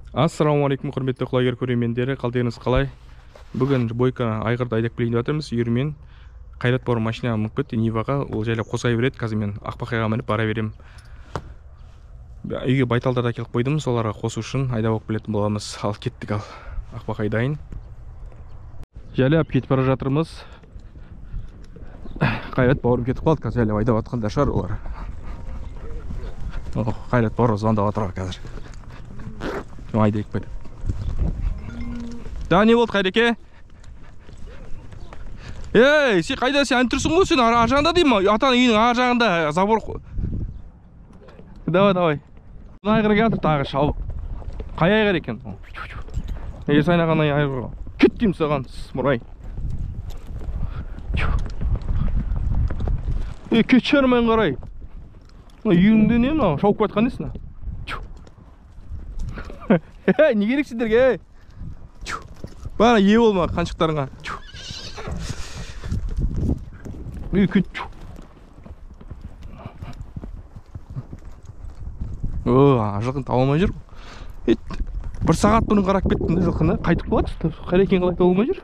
Ассалаумағалейкум, құрметті құлагер көрермендері, қалдыңыз қалай? Бүгін бойка айғырды айдап келейін деп жатырмыз. Үйірмен Қайрат бауырым машина мініп кетті Ниваға, ол жайлап қозғай береді. Қазір мен Ақбақайға мініп бара берем. Үйге байталдарды әкеліп қойдым, соларға қосу үшін айдап алып келетін боламыз. Ал кеттік, ал Ақбақай дайын. Жайлап кетіп бара жатырмыз. Қайрат бауырым кетіп қалды, қазір жайлап айдап жатқанда шығар олар. Қайрат бауырым звондап жатыр қазір. Айдайық байды. Да, не болды Қайреке? Ей, сен қайда, сен ән тұрсың ғой, сен ар жағында деймін, атаның үйінің ар жағында забор. Давай. Айғыр келатыр тағы шал. Қай айғыр екен? Егер сайнаған айғыр. Кет деймін саған, мұрай. Кет шармен қарай. Үйіңде не мынау? Шауып кетқан несін? Не керек сендерге? Бана ие болма қаншықтарыңа. Жылқын таба алмай жүр. Бір сағат бұның қарап кеттім де жылқыны. Қайтып қалады. Қайда екен қалай таба алмай жүр.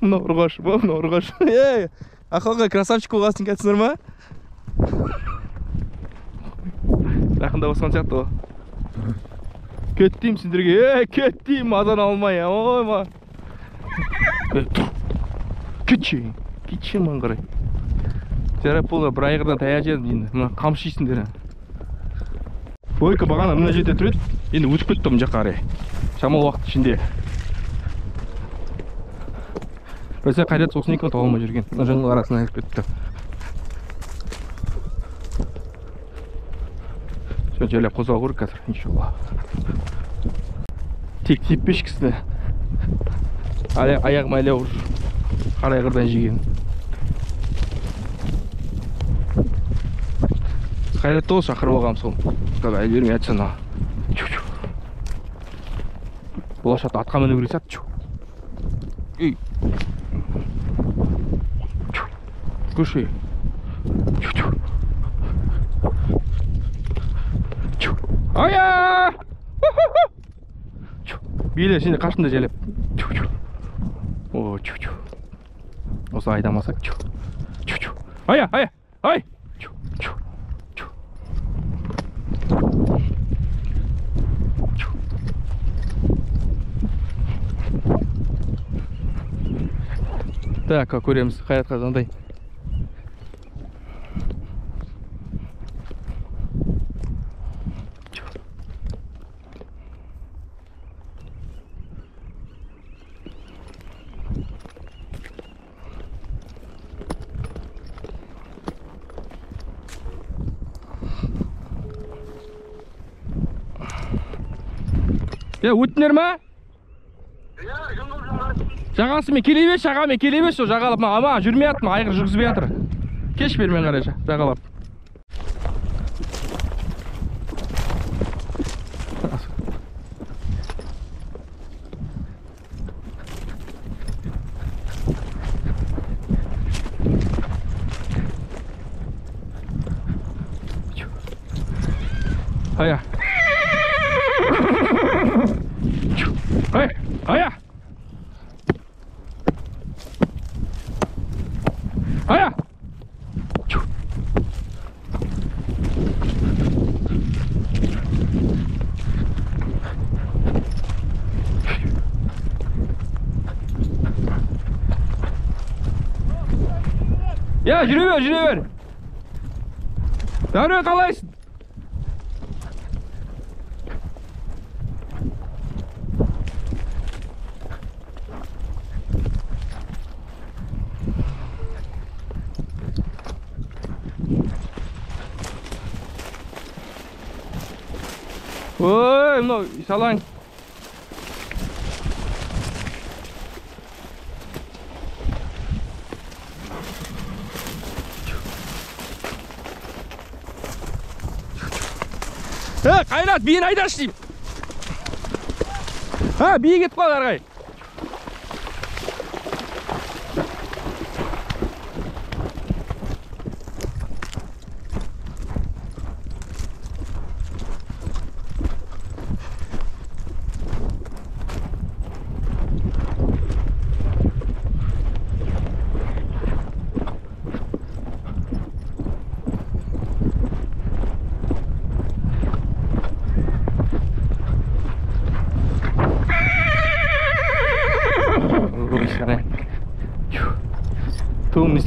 Мына ұрғаш ба, мына ұрғаш. Ақылға красавчик болғасын кәтсіңдер ма? Жақында басқан сияқты о. Кеттейм сендерге, кеттейм, азан алмай, ой ма. Кетші ман қарай. Жарап болға бір айғырдан тая жерді енді, мұна қамшисіңдер. Бойка бағана мұна жерде түреді, енді өтіп кетті мұн жаққа қарай. Шамал уақыт ішінде. Бірсе Қайрат сосын екен таба алмай жүрген, мұна жаңыл арасына айырып кетті. Жайлап қозғау көрік қазір, иншалла. Тек теппеш кісіні. Аяғым әлі ауыр. Қара айғырдан жеген. Қайратты ол шақырып алғам сол. Қазір әлі бермей айтсана. Болашақта атқа міну керек сәт. Көші. Ая! Биле сені қашында желеп. Осы айдамасақ. Ая! Ай! Так, көреміз Қайратқа қандай. Өттіңдер ма? Жағасы мен келе беш, жаға мен келе беш, жағалап ма жүрмей атым, айғыр жүргізбей атыр. Кеш бермен қарай жағалап. Ая. Ая! Ая! Ya жүре бер. Дәуре қалайсың? Ой, мынау салаң. Қайрат, биін айдашы деймін. Бие кетіп қалды арғай.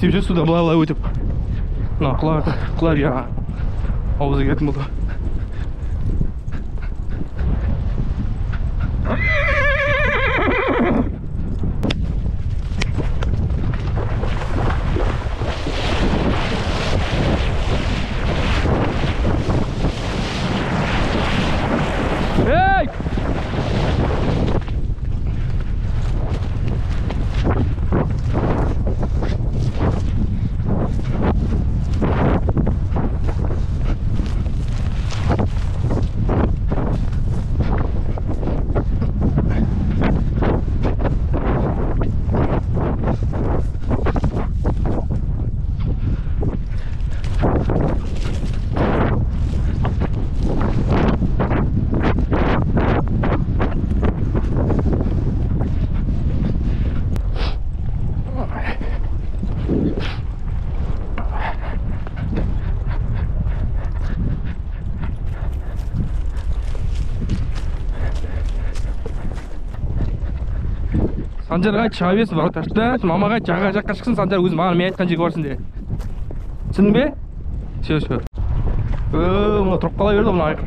істеп жүр суда былай өтіп. Мына құлар я ауызға кетім болды. Ей! Санжарға шыға берсін, бағыт ашты. Мамаға жаққа шықсын, Санжар өзі маған мен айтқан жерге барсын де. Түсіндің бе? Все. Мұна тұрып қала берді мұна айқыр.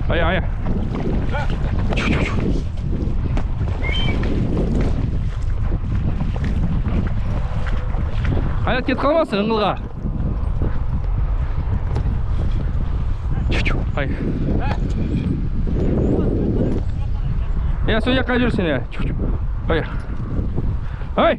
Ая. Аят кетіп қалмасын ыңғылға. Ай. Я сол жаққа жүрсің я. Ай. Ай.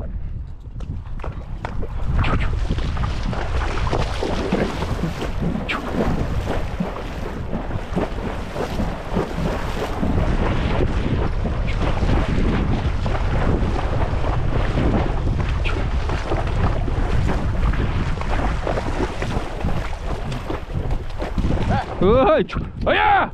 Ой, ая!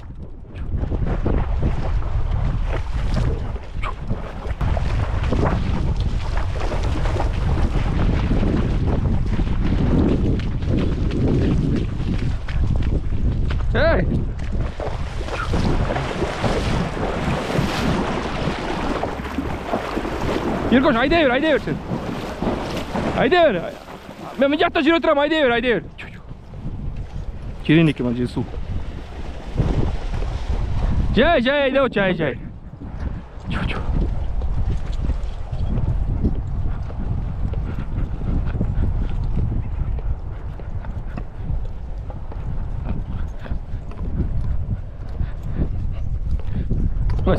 Эй! Еркош, айдай бер сен. Айдай бер. Мен мына жақта жүре тұрам, айдай бер. Терең екен мына су. Жай, айдау, жай.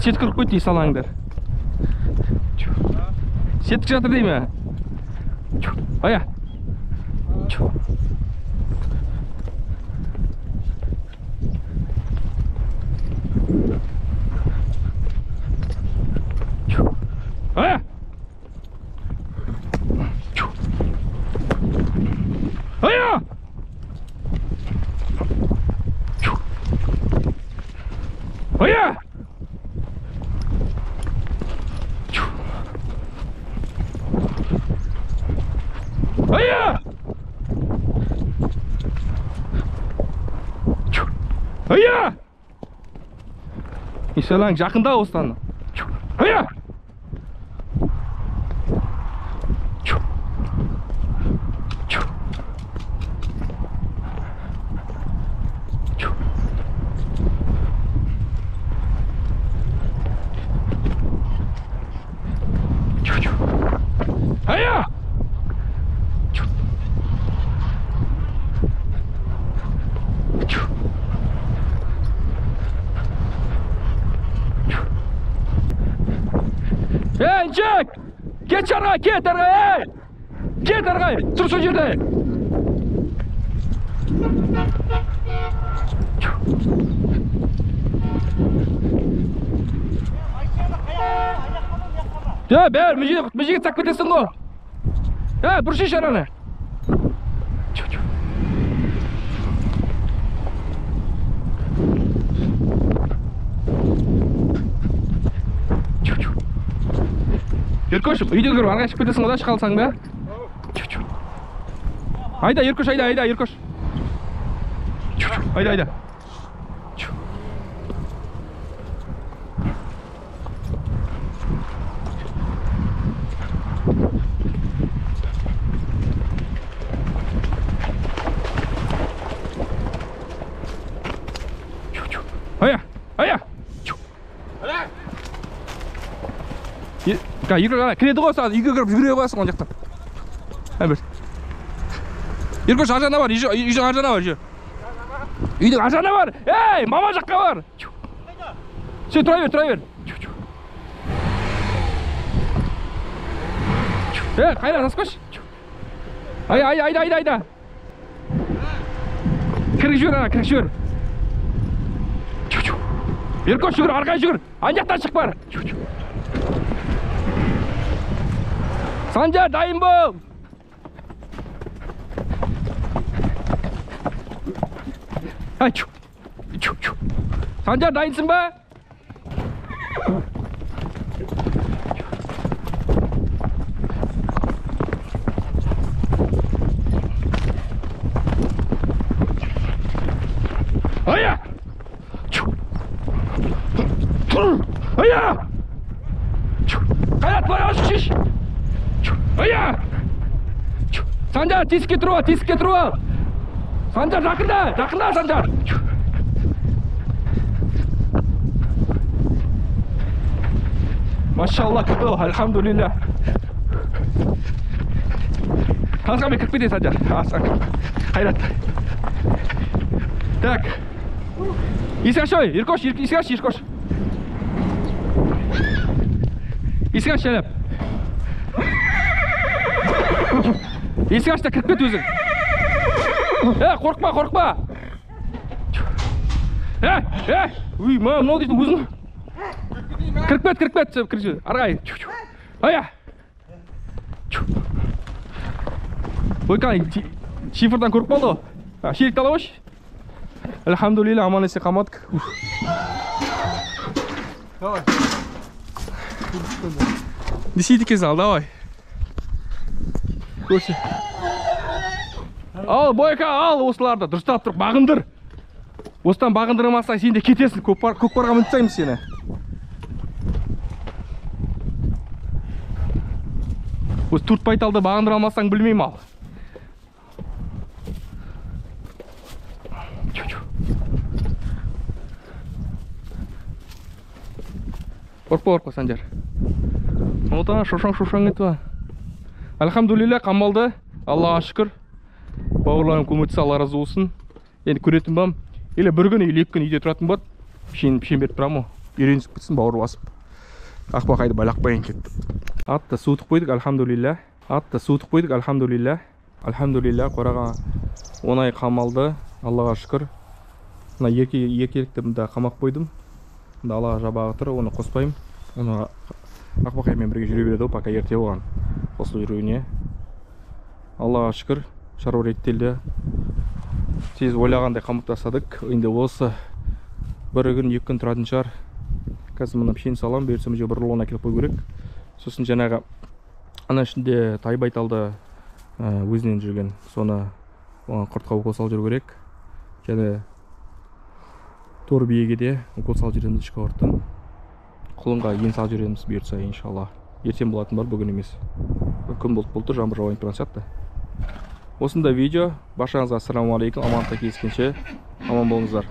Сетік қырып қойды дей салаңдар. Сетік жатыр дей ме? Ая. Ая. Ая. Ая. Ая! Ая! İnşallah жақында осыдан. Ая! Ая! Ey Jack! Geç araya, ket araya! Ket araya! Dur şu yerde! Ya ber, müziği taklit etsin o. Ya burası şarane. Еркош, үйден кіріп арға шығып кетесің одан шығалсаң да. Айда, Еркош, айда, Еркош. Айда. кіреді ғой саған, үйге кіріп жүгіре қоясың ол жақтан. Бір. Еркош, ар жағына бар, үйдің ар жағына бар. Үйдің ар жағына бар. Ей, мама жаққа бар. Сен тұра бер. Қайда, сасқош. Айда. Кірік жүр. Еркош жүгір, арқай жүгір. Ан-жақтан шық бар. Санжар, дайын бол. Санжар, дайынсың ба? Ая! Қайрат, баяғы шеш! Ая! Санжар, тесікке тұру ал! Санжар, жақында, Санжар! Машалла, күтті, альхамдулилля. Асқа мен кіріп кетейін, Санжар. Қайрат. Так. Есік ашы, Еркош, есік ашы, Еркош. Есік ашы, әліп. Есік ашта кіріп кет өзің. Қорқпа. Уй, мынау дейді өзің. Кіріп кет, арғай. Ая. Ойқан, шифрдан көріп қалды ғой. Шерікті ала өш. Альхамдулилля, аман есе қамадық. Давай. Десейді ал, давай. Көрсе. Ал, Бойка, ал осыларды. Дұрыстап тұрып, бағындыр. Осыдан бағындырмасаң, сен де кетесің. Көкпарға мүнтсаймыз сені. Осы төрт байталды бағындыра алмасаң білмеймін ал. Қорқпа, Санжар. Ота, шошаң етті. Альхамдулилля, қамалды. Аллаға шүкір. Бауырларым көмектесі, Алла разы болсын. Енді көретін бам. Елі бір күн, екі күн үйде тұратын бат. Пішен беріп тұрамын. Үйренісіп бітсін, бауыр басып. Ақбақайды байлақпайын кетті. Атты суытық қойдық, альхамдулилля. Альхамдулилля, қораға 10 ай қамалды. Аллаға шүкір. Мына еркелікті мұнда қамақ қойдым. Аллаға жабағы тұр, оны қоспайым. Оны Ақбақаймен бірге жүре береді, пока ерте болған. Қосыл жүруіне. Аллаға шүкір, шаруа реттелді. Тез ойлағандай қамықтасадық. Енді осы бір күн, екі күн тұратын шығар. Қазір мұны пішен салам, берсем же бір рулон әкеліп қой керек. Сосын жаңағы ана ішінде тай байталды өзінен жүрген. Соны оған құртқа укол салып жүру керек. Және тор биеге де укол салып жүреміз ішкі ұрттан. Құлынға ен салып жүреміз бұйыртса, иншалла. Ертең болатын бар, бүгін емес. Күн болды, жаңбыр жауайын тұрған сияқты. Осында видео. Баршаңызға ассаламу алейкум. Амандықта кездескенше аман болыңыздар.